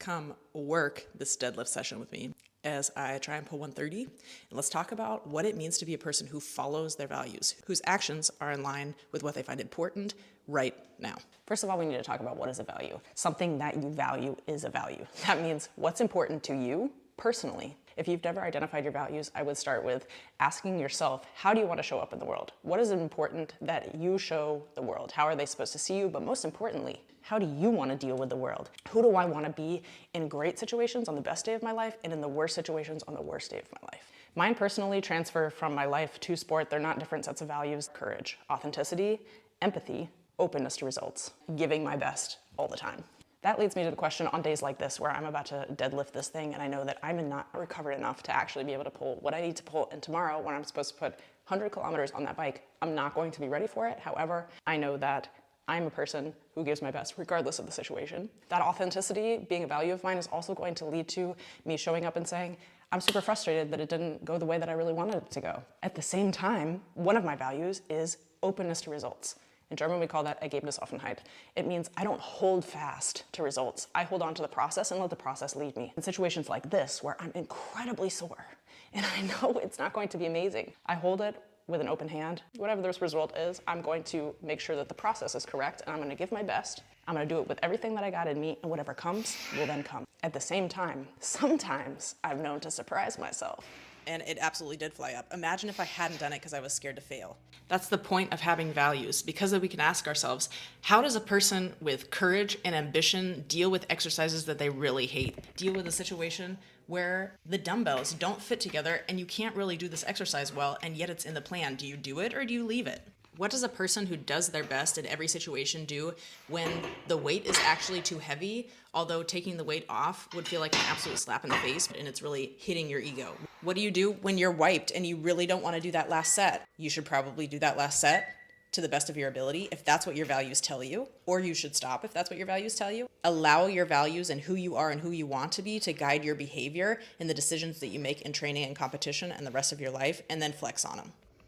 Come work this deadlift session with me as I try and pull 130. And let's talk about what it means to be a person who follows their values, whose actions are in line with what they find important right now. First of all, we need to talk about what is a value. Something that you value is a value. That means what's important to you personally. If you've never identified your values, I would start with asking yourself, how do you want to show up in the world? What is important that you show the world? How are they supposed to see you? But most importantly, how do you want to deal with the world? Who do I want to be in great situations on the best day of my life and in the worst situations on the worst day of my life? Mine personally transfer from my life to sport. They're not different sets of values. Courage, authenticity, empathy, openness to results, giving my best all the time. That leads me to the question on days like this where I'm about to deadlift this thing and I know that I'm not recovered enough to actually be able to pull what I need to pull. And tomorrow when I'm supposed to put 100 kilometers on that bike, I'm not going to be ready for it. However, I know that I'm a person who gives my best regardless of the situation. That authenticity being a value of mine is also going to lead to me showing up and saying, I'm super frustrated that it didn't go the way that I really wanted it to go. At the same time, one of my values is openness to results. In German, we call that Ergebnisoffenheit. It means I don't hold fast to results. I hold on to the process and let the process lead me. In situations like this, where I'm incredibly sore, and I know it's not going to be amazing, I hold it with an open hand. Whatever this result is, I'm going to make sure that the process is correct, and I'm gonna give my best. I'm gonna do it with everything that I got in me, and whatever comes will then come. At the same time, sometimes I've known to surprise myself. And it absolutely did fly up. Imagine if I hadn't done it because I was scared to fail. That's the point of having values, because then we can ask ourselves, how does a person with courage and ambition deal with exercises that they really hate? Deal with a situation where the dumbbells don't fit together and you can't really do this exercise well, and yet it's in the plan. Do you do it or do you leave it? What does a person who does their best in every situation do when the weight is actually too heavy, although taking the weight off would feel like an absolute slap in the face and it's really hitting your ego? What do you do when you're wiped and you really don't want to do that last set? You should probably do that last set to the best of your ability if that's what your values tell you, or you should stop if that's what your values tell you. Allow your values and who you are and who you want to be to guide your behavior and the decisions that you make in training and competition and the rest of your life, and then flex on them.